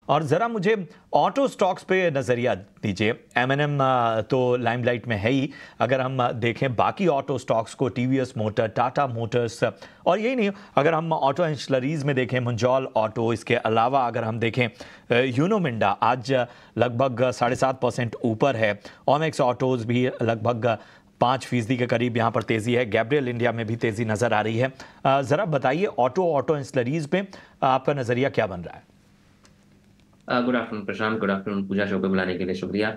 और ज़रा मुझे ऑटो स्टॉक्स पे नज़रिया दीजिए। एमएनएम तो लाइमलाइट में है ही, अगर हम देखें बाकी ऑटो स्टॉक्स को, टीवीएस मोटर, टाटा मोटर्स, और यही नहीं, अगर हम ऑटो एंसिलरीज में देखें मुंजॉल ऑटो, इसके अलावा अगर हम देखें यूनो मिंडा आज लगभग 7.5% ऊपर है। ओमेक्स ऑटोज़ भी लगभग 5% के करीब यहाँ पर तेज़ी है। गैब्रियल इंडिया में भी तेज़ी नज़र आ रही है। ज़रा बताइए ऑटो एंसिलरीज में आपका नज़रिया क्या बन रहा है? गुड आफ्टरनून प्रशांत, गुड आफ्टरनून पूजा। शो पे बुलाने के लिए शुक्रिया।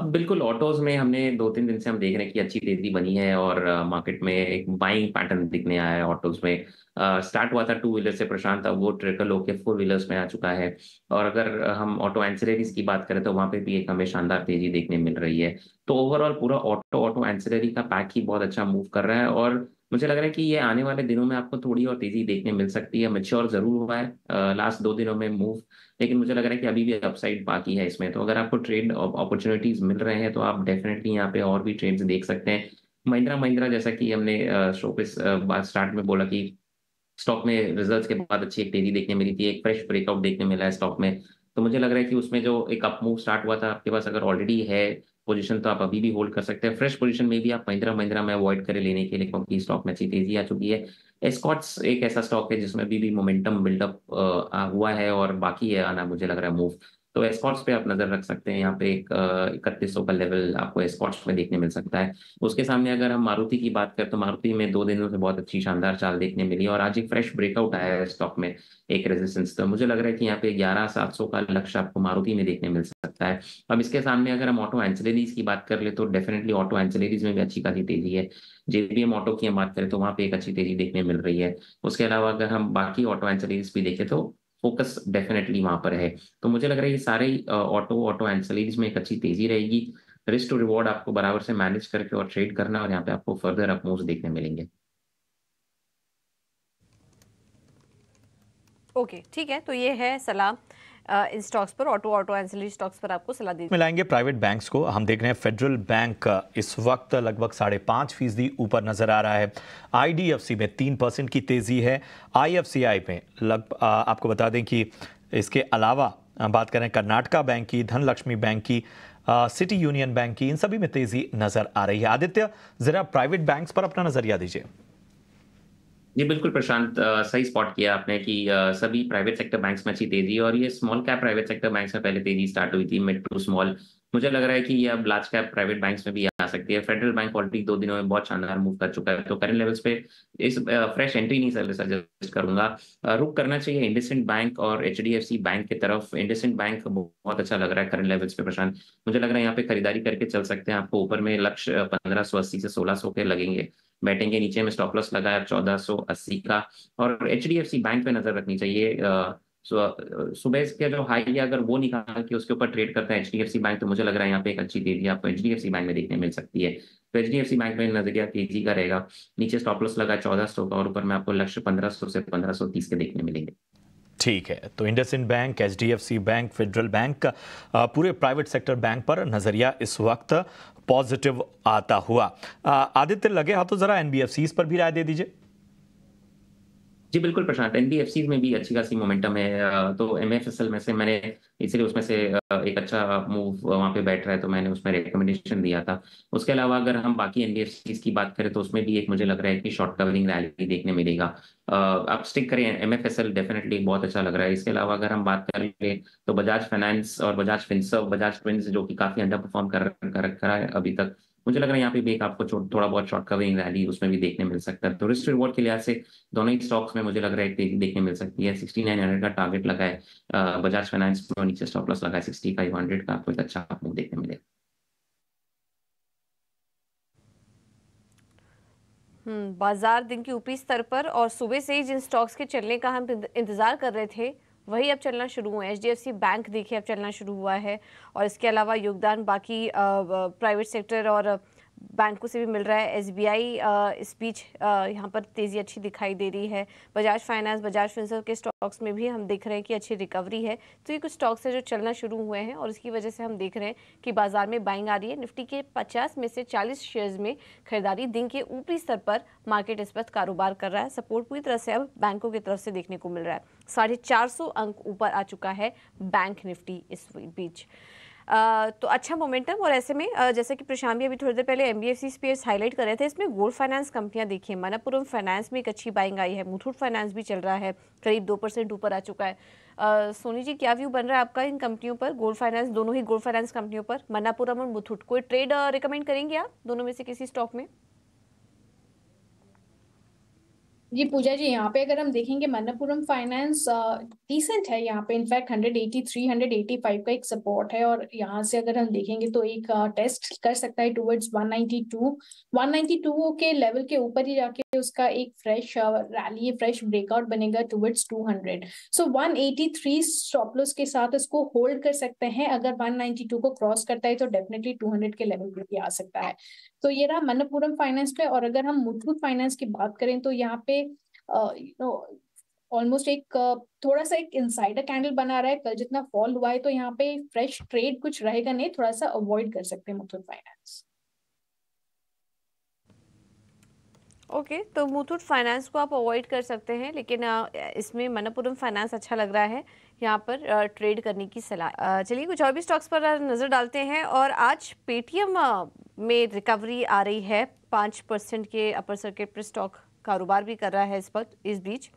बिल्कुल ऑटोज में हमने 2-3 दिन से हम देख रहे हैं कि अच्छी तेजी बनी है और मार्केट में एक बाइंग पैटर्न दिखने आया है ऑटोज में। स्टार्ट हुआ था टू व्हीलर से प्रशांत, अब वो ट्रिकल होकर फोर व्हीलर्स में आ चुका है। और अगर हम ऑटो एंसिलरीज की बात करें तो वहाँ पे भी एक हमें शानदार तेजी देखने मिल रही है। तो ओवरऑल पूरा ऑटो एंसिलरी का पैक ही बहुत अच्छा मूव कर रहा है और मुझे लग रहा है कि ये आने वाले दिनों में आपको थोड़ी और तेजी देखने मिल सकती है। मैच्योर जरूर हुआ है लास्ट 2 दिनों में मूव, लेकिन मुझे लग रहा है कि अभी भी अपसाइड बाकी है इसमें। तो अगर आपको ट्रेड अपॉर्चुनिटीज मिल रहे हैं तो आप डेफिनेटली यहाँ पे और भी ट्रेड्स देख सकते हैं। महिंद्रा महिंद्रा, जैसा कि हमने शो पे बात स्टार्ट में बोला कि स्टॉक में रिजल्ट्स के बाद अच्छी एक तेजी देखने मिली थी, एक फ्रेश ब्रेकआउट देखने मिला है स्टॉक में। तो मुझे लग रहा है कि उसमें जो एक अप मूव स्टार्ट हुआ था, आपके पास अगर ऑलरेडी है पोजीशन तो आप अभी भी होल्ड कर सकते हैं। फ्रेश पोजीशन में भी आप महिंद्रा महिंद्रा में अवॉइड करें लेने के लिए, क्योंकि स्टॉक में अच्छी तेजी आ चुकी है। एस्कॉर्ट्स एक ऐसा स्टॉक है जिसमें अभी भी मोमेंटम बिल्डअप हुआ है और बाकी है आना, मुझे लग रहा है मूव। तो एस्कॉर्ट्स पे आप नजर रख सकते हैं। यहाँ पे एक 3100 का लेवल आपको एस्कॉर्ट्स में देखने मिल सकता है। उसके सामने अगर हम मारुति की बात करें तो मारुति में 2 दिनों से बहुत अच्छी शानदार चाल देखने मिली और आज एक फ्रेश ब्रेकआउट आया है स्टॉक में, एक रेजिस्टेंस। तो मुझे लग रहा है कि यहाँ पे 11700 का लक्ष्य आपको मारुति में देखने मिल सकता है। अब इसके सामने अगर हम ऑटो एंसिलरीज की बात कर ले तो डेफिनेटली ऑटो एंसिलरीज में भी अच्छी खासी तेजी है। जेबीएम ऑटो की हम बात करें तो वहाँ पे एक अच्छी तेजी देखने मिल रही है। उसके अलावा अगर हम बाकी ऑटो एंसिलरीज भी देखें तो फोकस डेफिनेटली वहां पर है। तो मुझे लग रहा है ये सारे ऑटो एंसिलरीज में एक अच्छी तेजी रहेगी। रिस्क टू रिवॉर्ड आपको बराबर से मैनेज करके और ट्रेड करना, और यहाँ पे आपको फर्दर अप मूव्स देखने मिलेंगे। ओके, ठीक है। तो ये है सलाह इन स्टॉक्स पर, ऑटो एंसिलरी स्टॉक्स पर आपको सलाह दी। मिलाएंगे प्राइवेट बैंक्स को। हम देख रहे हैं फेडरल बैंक इस वक्त लगभग 5.5% ऊपर नजर आ रहा है। आईडीएफसी में 3% की तेजी है। आईएफसीआई में आपको बता दें कि इसके अलावा बात करें कर्नाटका बैंक की, धनलक्ष्मी बैंक की, सिटी यूनियन बैंक की, इन सभी में तेजी नजर आ रही है। आदित्य, जरा प्राइवेट बैंक्स पर अपना नजरिया दीजिए। जी बिल्कुल प्रशांत, सही स्पॉट किया आपने कि सभी प्राइवेट सेक्टर बैंक्स में अच्छी तेजी है और ये small cap private sector banks में पहले तेजी स्टार्ट हुई थी, मिड टू स्मॉल। मुझे लग रहा है कि ये अब लार्ज कैप प्राइवेट बैंक्स में भी आ सकती है। फेडरल बैंक ऑलरेडी 2 दिनों में बहुत शानदार मूव कर चुका है, तो करंट लेवल्स पे इस फ्रेश एंट्री नहीं सजेस्ट करूंगा। रुक करना चाहिए इंडसइंड बैंक और एचडीएफसी बैंक की तरफ। इंडसइंड बैंक बहुत अच्छा लग रहा है करंट लेवल्स पे प्रशांत। मुझे लग रहा है यहाँ पे खरीदारी करके चल सकते हैं। आपको ऊपर में लक्ष्य 1580 से 1600 के लगेंगे, बैठेंगे। नीचे में स्टॉप लॉस लगाया 1480 का। और एचडीएफसी बैंक पे नजर रखनी चाहिए। सुबह के जो हाई है अगर वो निकाल के उसके ऊपर ट्रेड करता है एचडीएफसी बैंक, तो मुझे लग रहा है यहाँ पे एक अच्छी तेजी आपको एचडीएफसी बैंक में देखने मिल सकती है। तो एचडीएफसी बैंक में नजरिया तेजी का रहेगा। नीचे स्टॉप लॉस लगा 1400 का और ऊपर में आपको लक्ष्य 1500 से 1530 के देखने मिलेंगे। ठीक है, तो IndusInd bank, HDFC bank, federal bank, पूरे प्राइवेट सेक्टर बैंक पर नजरिया इस वक्त पॉजिटिव आता हुआ। आदित्य, लगे हाथों जरा एनबीएफसीज पर भी राय दे दीजिए। जी बिल्कुल प्रशांत, एनबीएफसी में भी अच्छी खासी मोमेंटम है। तो एमएफएसएल में से मैंने इसीलिए उसमें से एक अच्छा मूव वहां पे बैठ रहा है तो मैंने उसमें रिकमेंडेशन दिया था। उसके अलावा अगर हम बाकी एनबीएफसी की बात करें तो उसमें भी एक मुझे लग रहा है कि शॉर्ट कवरिंग रैली देखने मिलेगा। आप स्टिक करें, एमएफएसएल डेफिनेटली बहुत अच्छा लग रहा है। इसके अलावा अगर हम बात करें तो बजाज फाइनेंस और बजाज फिनसर्व, बजाज ट्विंस जो कि काफी अंडर परफॉर्म कर रखा है अभी तक, मुझे लग रहा है यहाँ पे भी एक आपको थोड़ा बहुत शॉर्ट कवरिंग रैली उसमें भी देखने मिल सकता है। तो रिस्क रिवॉर्ड के लिहाज से दोनों ही स्टॉक्स में मुझे लग रहा है तेजी देखने मिल सकती है। 6900 का टारगेट लगा है बजाज फाइनेंस में और नीचे स्टॉप लॉस लगा है 6500 का। आपको एक अच्छा मूव देखने मिलेगा। बाजार दिन की ऊपरी स्तर पर और सुबह से ही जिन स्टॉक्स के चलने का हम इंतजार कर रहे थे वही अब चलना शुरू हुए हैं। एचडीएफसी बैंक देखिए अब चलना शुरू हुआ है और इसके अलावा योगदान बाकी प्राइवेट सेक्टर और बैंकों से भी मिल रहा है। SBI इस बीच यहाँ पर तेज़ी अच्छी दिखाई दे रही है। बजाज फाइनेंस, बजाज फिनसर्व के स्टॉक्स में भी हम देख रहे हैं कि अच्छी रिकवरी है। तो ये कुछ स्टॉक्स है जो चलना शुरू हुए हैं और इसकी वजह से हम देख रहे हैं कि बाजार में बाइंग आ रही है। निफ्टी के 50 में से 40 शेयर्स में खरीदारी, दिन के ऊपरी स्तर पर मार्केट इस वक्त कारोबार कर रहा है। सपोर्ट पूरी तरह से अब बैंकों की तरफ से देखने को मिल रहा है। 450 अंक ऊपर आ चुका है बैंक निफ्टी इस बीच। तो अच्छा मोमेंटम। और ऐसे में जैसे कि प्रशांत भी अभी थोड़ी देर पहले NBFC स्पेयर्स हाईलाइट कर रहे थे, इसमें गोल्ड फाइनेंस कंपनियां देखिए, मनप्पुरम फाइनेंस में एक अच्छी बाइंग आई है, मुथूट फाइनेंस भी चल रहा है, करीब 2% ऊपर आ चुका है। सोनी जी, क्या व्यू बन रहा है आपका इन कंपनियों पर, गोल्ड फाइनेंस, दोनों ही गोल्ड फाइनेंस कंपनियों पर, मनप्पुरम और मुथूट? कोई ट्रेड रिकमेंड करेंगे आप दोनों में से किसी स्टॉक में? जी पूजा जी, यहाँ पे अगर हम देखेंगे मनप्पुरम फाइनेंस डिसेंट है। यहाँ पे इनफैक्ट 183 185 का एक सपोर्ट है और यहाँ से अगर हम देखेंगे तो एक टेस्ट कर सकता है टुवर्ड्स 192 के लेवल के ऊपर ही जाके उसका एक फ्रेश रैली, फ्रेश ब्रेकआउट बनेगा टुवर्ड्स 200। सो 183 स्टॉप लॉस के साथ इसको होल्ड कर सकते हैं। अगर 192 को क्रॉस करता है तो डेफिनेटली 200 के लेवल पे भी आ सकता है। तो ये रहा मनप्पुरम फाइनेंस पे। और अगर हम मुथूट फाइनेंस की बात करें तो यहाँ पे ऑलमोस्ट एक थोड़ा सा एक इनसाइडर कैंडल बना रहा है। कल जितना फॉल हुआ है तो यहाँ पे फ्रेश ट्रेड कुछ रहेगा नहीं, थोड़ा सा अवॉइड कर सकते हैं मुथूट फाइनेंस। ओके, तो मुथूट फाइनेंस को आप अवॉइड कर सकते हैं, लेकिन इसमें मनप्पुरम फाइनेंस अच्छा लग रहा है यहाँ पर ट्रेड करने की सलाह। चलिए कुछ और भी स्टॉक्स पर नज़र डालते हैं। और आज पेटीएम में रिकवरी आ रही है, 5% के अपर सर्किट पर स्टॉक कारोबार भी कर रहा है इस वक्त, इस बीच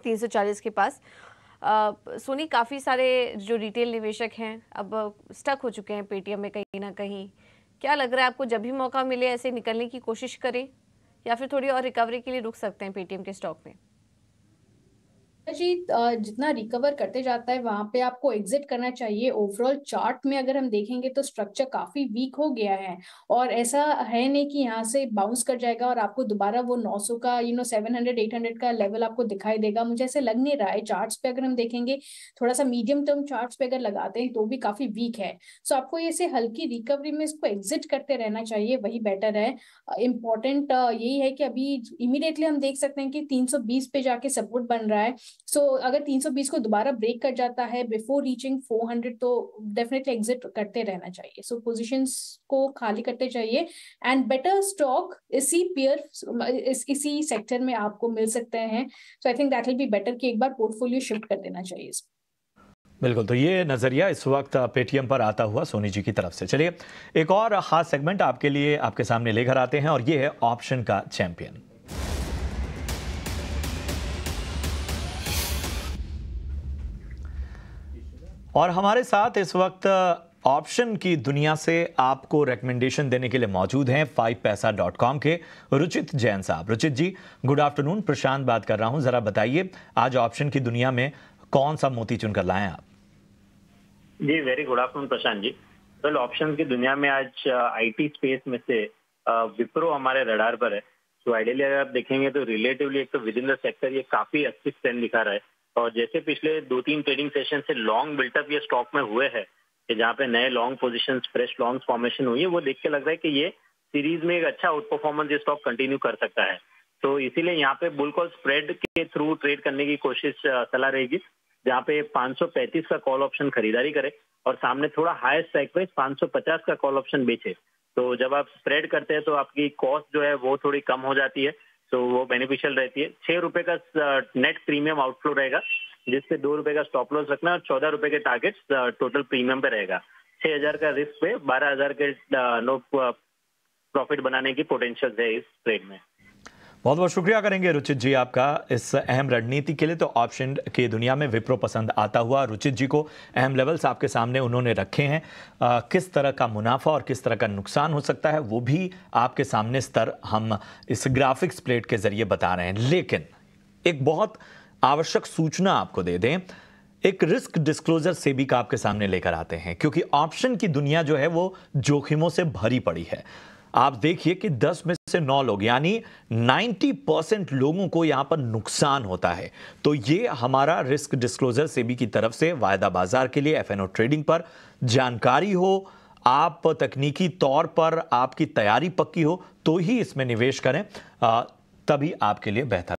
340 के पास। सोनी, काफ़ी सारे जो रिटेल निवेशक हैं अब स्टक हो चुके हैं पेटीएम में कहीं ना कहीं। क्या लग रहा है आपको, जब भी मौका मिले ऐसे निकलने की कोशिश करें या फिर थोड़ी और रिकवरी के लिए रुक सकते हैं पेटीएम के स्टॉक में? जी जितना रिकवर करते जाता है वहां पे आपको एग्जिट करना चाहिए। ओवरऑल चार्ट में अगर हम देखेंगे तो स्ट्रक्चर काफी वीक हो गया है और ऐसा है नहीं कि यहाँ से बाउंस कर जाएगा और आपको दोबारा वो 900 का 700 800 का लेवल आपको दिखाई देगा। मुझे ऐसे लग नहीं रहा है। चार्ट्स पे अगर हम देखेंगे, थोड़ा सा मीडियम टर्म चार्ट्स पे अगर लगाते हैं तो भी काफी वीक है। सो आपको ऐसे हल्की रिकवरी में इसको एग्जिट करते रहना चाहिए, वही बेटर है। इम्पोर्टेंट यही है कि अभी इमीडिएटली हम देख सकते हैं कि 320 पे जाके सपोर्ट बन रहा है। अगर 320 को दोबारा ब्रेक कर जाता है बिफोर रीचिंग 400 तो डेफिनेटली एग्जिट करते रहना चाहिए। सो पोजीशंस को खाली करते चाहिए एंड बेटर स्टॉक इसी इसी सेक्टर में आपको मिल सकते हैं। So I think that will be better कि एक बार पोर्टफोलियो शिफ्ट कर देना चाहिए। बिल्कुल, तो ये नजरिया इस वक्त पेटीएम पर आता हुआ सोनी जी की तरफ से। चलिए एक और खास सेगमेंट आपके लिए आपके सामने लेकर आते हैं और ये है ऑप्शन का चैंपियन। और हमारे साथ इस वक्त ऑप्शन की दुनिया से आपको रेकमेंडेशन देने के लिए मौजूद हैं 5paisa.com के रुचित जैन साहब। रुचित जी, गुड आफ्टरनून। प्रशांत बात कर रहा हूं, जरा बताइए आज ऑप्शन की दुनिया में कौन सा मोती चुनकर लाए हैं आप? जी very good afternoon Prashant ji. तो ऑप्शन की दुनिया में आज आईटी स्पेस में से विप्रो हमारे रडार पर है। तो आइडियली अगर आप देखेंगे तो रिलेटिवली एक तो विद इन द सेक्टर ये काफी अच्छी ट्रेंड दिखा रहा है और जैसे पिछले 2-3 ट्रेडिंग सेशन से लॉन्ग बिल्टअप ये स्टॉक में हुए हैं कि जहाँ पे नए long positions, fresh long formation हुई है, वो देख के लग रहा है कि ये सीरीज में एक अच्छा आउट परफॉर्मेंस ये स्टॉक कंटिन्यू कर सकता है। तो इसीलिए यहाँ पे बुल कॉल स्प्रेड के थ्रू ट्रेड करने की कोशिश सलाह रहेगी, जहाँ पे 535 का कॉल ऑप्शन खरीदारी करे और सामने थोड़ा हायर स्ट्राइक प्राइस 550 का कॉल ऑप्शन बेचे। तो जब आप स्प्रेड करते हैं तो आपकी कॉस्ट जो है वो थोड़ी कम हो जाती है, तो वो बेनिफिशियल रहती है। 6 रुपए का नेट प्रीमियम आउटफ्लो रहेगा, जिससे 2 रुपए का स्टॉप लॉस रखना और 14 रुपए के टारगेट टोटल प्रीमियम पे रहेगा। 6000 का रिस्क पे 12000 के नो प्रॉफिट बनाने की पोटेंशियल है इस ट्रेड में। बहुत बहुत शुक्रिया करेंगे रुचित जी आपका इस अहम रणनीति के लिए। तो ऑप्शन की दुनिया में विप्रो पसंद आता हुआ, रुचित जी को अहम लेवल्स आपके सामने उन्होंने रखे हैं। किस तरह का मुनाफा और किस तरह का नुकसान हो सकता है वो भी आपके सामने स्तर हम इस ग्राफिक्स प्लेट के जरिए बता रहे हैं। लेकिन एक बहुत आवश्यक सूचना आपको दे दें, एक रिस्क डिस्क्लोजर सेबी का आपके सामने लेकर आते हैं, क्योंकि ऑप्शन की दुनिया जो है वो जोखिमों से भरी पड़ी है। आप देखिए कि 10 में से 9 लोग यानी 90% लोगों को यहां पर नुकसान होता है। तो ये हमारा रिस्क डिस्क्लोजर सेबी की तरफ से वायदा बाजार के लिए एफएनओ ट्रेडिंग पर जानकारी हो, आप तकनीकी तौर पर आपकी तैयारी पक्की हो तो ही इसमें निवेश करें, तभी आपके लिए बेहतर